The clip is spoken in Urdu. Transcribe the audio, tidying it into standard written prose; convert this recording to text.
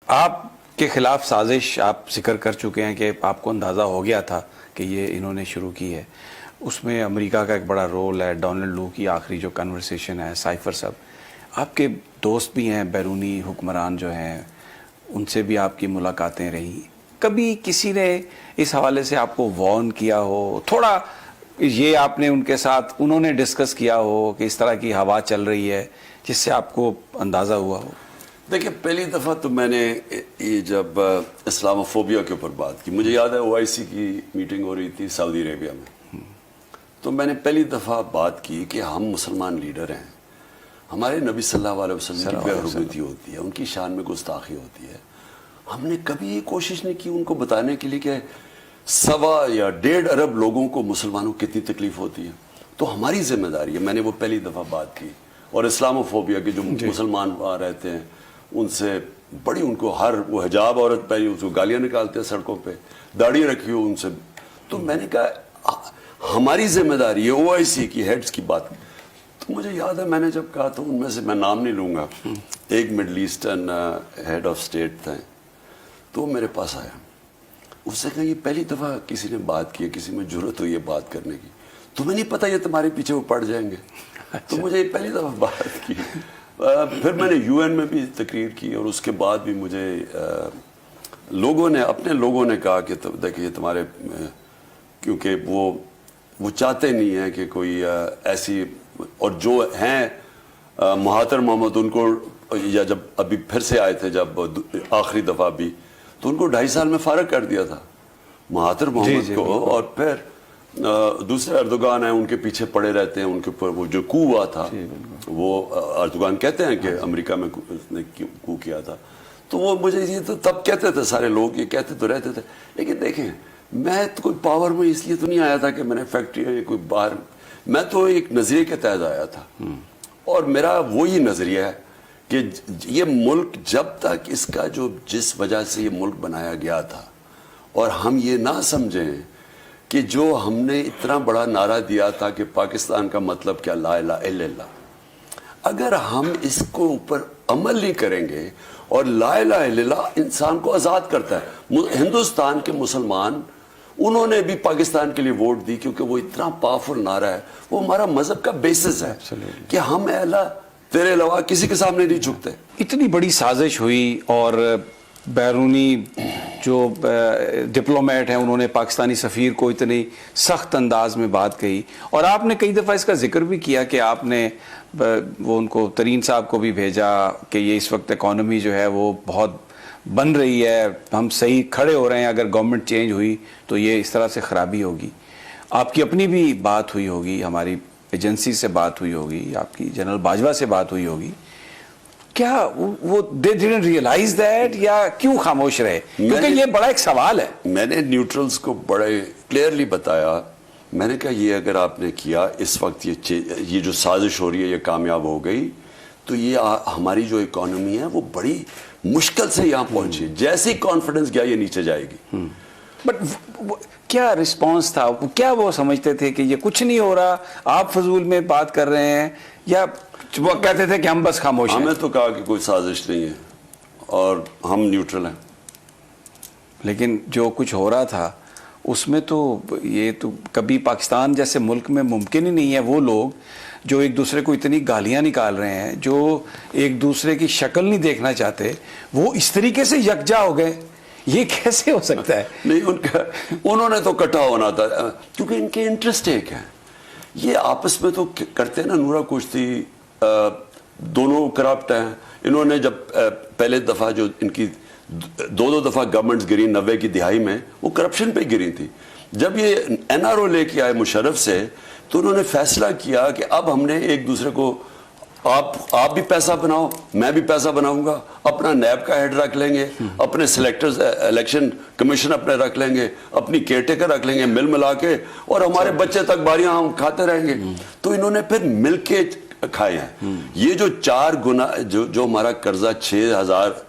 آپ کے خلاف سازش آپ ذکر کر چکے ہیں کہ آپ کو اندازہ ہو گیا تھا کہ یہ انہوں نے شروع کی ہے. اس میں امریکہ کا ایک بڑا رول ہے. ڈونلڈ لو کی آخری جو کنورسیشن ہے, سائفر صاحب آپ کے دوست بھی ہیں, بیرونی حکمران جو ہیں ان سے بھی آپ کی ملاقاتیں رہیں. کبھی کسی نے اس حوالے سے آپ کو وارن کیا ہو, تھوڑا یہ آپ نے ان کے ساتھ انہوں نے ڈسکس کیا ہو کہ اس طرح کی ہوا چل رہی ہے جس سے آپ کو اندازہ ہوا ہو؟ دیکھیں, پہلی دفعہ تو میں نے یہ جب اسلام فوبیا کے اوپر بات کی, مجھے یاد ہے OIC کی میٹنگ ہو رہی تھی سعودی عربیہ میں, تو میں نے پہلی دفعہ بات کی کہ ہم مسلمان لیڈر ہیں, ہمارے نبی صلی اللہ علیہ وسلم کی بے حرمتی ہوتی ہے, ان کی شان میں گستاخی ہوتی ہے. ہم نے کبھی یہ کوشش نہیں کی ان کو بتانے کے لیے کہ 1.25 یا 1.5 ارب لوگوں کو مسلمانوں کو کتنی تکلیف ہوتی ہے, تو ہماری ذمہ داری ہے. میں نے وہ پہلی دفعہ بات کی. اور اسلام فوبیا کے جو مسلمان وہاں رہتے ہیں ان سے بڑی, ان کو ہر وہ حجاب عورت پہنی اس کو گالیاں نکالتے ہیں سڑکوں پہ, داڑھی رکھی ہو ان سے. تو میں نے کہا ہماری ذمہ داری ہے OIC کی ہیڈز کی بات. تو مجھے یاد ہے میں نے جب کہا تو ان میں سے, میں نام نہیں لوں گا, ایک middle eastern head of state تھے, تو میرے پاس آیا. اس سے کہا یہ پہلی دفعہ کسی نے بات کی, کسی میں جرت ہوئی ہے بات کرنے کی, تمہیں نہیں پتا یہ تمہارے پیچھے وہ پڑ جائیں گے. تو مجھے یہ پہلی دفعہ بات کی. پھر میں نے UN میں بھی تقریر کی, اور اس کے بعد بھی مجھے لوگوں نے, اپنے لوگوں نے کہا کہ دیکھیے تمہارے, کیونکہ وہ چاہتے نہیں ہیں کہ کوئی ایسی, اور جو ہیں مہاتر محمد ان کو, یا جب ابھی پھر سے آئے تھے جب آخری دفعہ بھی, تو ان کو 2.5 سال میں فارغ کر دیا تھا مہاتر محمد کو. اور پھر دوسرے اردوغان ہیں ان کے پیچھے پڑے رہتے ہیں, ان کے اوپر وہ جو کو ہوا تھا, وہ اردوغان کہتے ہیں کہ امریکہ میں اس نے کو کیا تھا. تو وہ مجھے یہ تو تب کہتے تھے سارے لوگ, یہ کہتے تو رہتے تھے, لیکن دیکھیں میں تو کوئی پاور میں اس لیے تو نہیں آیا تھا کہ میں نے فیکٹری کوئی باہر, میں تو ایک نظریے کے تحت آیا تھا. اور میرا وہی نظریہ ہے کہ یہ ملک جب تک اس کا جو جس وجہ سے یہ ملک بنایا گیا تھا, اور ہم یہ نہ سمجھیں کہ جو ہم نے اتنا بڑا نعرہ دیا تھا کہ پاکستان کا مطلب کیا, لا الہ الا اللہ, اگر ہم اس کو اوپر عمل نہیں کریں گے, اور لا الہ الا اللہ انسان کو آزاد کرتا ہے. ہندوستان کے مسلمان انہوں نے بھی پاکستان کے لیے ووٹ دی کیونکہ وہ اتنا پاورفل نعرہ ہے, وہ ہمارا مذہب کا بیسس ہے کہ ہم اے اللہ تیرے علاوہ کسی کے سامنے نہیں جھکتے. اتنی بڑی سازش ہوئی, اور بیرونی جو ڈپلومیٹ ہیں انہوں نے پاکستانی سفیر کو اتنی سخت انداز میں بات کہی, اور آپ نے کئی دفعہ اس کا ذکر بھی کیا کہ آپ نے وہ ان کو, ترین صاحب کو بھی بھیجا کہ یہ اس وقت اکانومی جو ہے وہ بہت بن رہی ہے, ہم صحیح کھڑے ہو رہے ہیں, اگر گورنمنٹ چینج ہوئی تو یہ اس طرح سے خرابی ہوگی. آپ کی اپنی بھی بات ہوئی ہوگی, ہماری ایجنسی سے بات ہوئی ہوگی, آپ کی جنرل باجوہ سے بات ہوئی ہوگی. کیا وہ they didn't realize that, یا کیوں خاموش رہے؟ کیونکہ یہ بڑا ایک سوال ہے. میں نے نیوٹرلز کو بڑے کلیئرلی بتایا, میں نے کہا یہ اگر آپ نے کیا اس وقت, یہ جو سازش ہو رہی ہے یہ کامیاب ہو گئی تو یہ ہماری جو اکانومی ہے وہ بڑی مشکل سے یہاں پہنچی, جیسی کانفیڈنس گیا یہ نیچے جائے گی. بٹ کیا رسپانس تھا, کیا وہ سمجھتے تھے کہ یہ کچھ نہیں ہو رہا, آپ فضول میں بات کر رہے ہیں, یا وہ کہتے تھے کہ ہم بس خاموش ہیں؟ ہمیں تو کہا کہ کوئی سازش نہیں ہے اور ہم نیوٹرل ہیں. لیکن جو کچھ ہو رہا تھا اس میں تو یہ تو کبھی پاکستان جیسے ملک میں ممکن ہی نہیں ہے. وہ لوگ جو ایک دوسرے کو اتنی گالیاں نکال رہے ہیں, جو ایک دوسرے کی شکل نہیں دیکھنا چاہتے, وہ اس طریقے سے یکجا ہو گئے, یہ کیسے ہو سکتا ہے؟ نہیں, انہوں نے تو کٹھا ہونا تھا کیونکہ ان کے انٹرسٹ ایک ہے. یہ آپس میں تو کرتے ہیں نا نورا کشتی, دونوں کرپٹ ہیں. انہوں نے جب پہلے دفعہ جو ان کی 2 دفعہ گورنمنٹس گری 90 کی دہائی میں, وہ کرپشن پہ گری تھی. جب یہ NRO لے کے آئے مشرف سے, تو انہوں نے فیصلہ کیا کہ اب ہم نے ایک دوسرے کو, آپ بھی پیسہ بناؤ, میں بھی پیسہ بناؤں گا, اپنا نیب کا ہیڈ رکھ لیں گے, اپنے سلیکٹرز الیکشن کمیشن اپنے رکھ لیں گے, اپنی کیئر ٹیکر رکھ لیں گے مل ملا کے, اور ہمارے بچے تک باریاں ہم کھاتے رہیں گے. تو انہوں نے پھر مل کے کھائے ہیں. یہ جو 4 گنا جو ہمارا قرضہ 6,000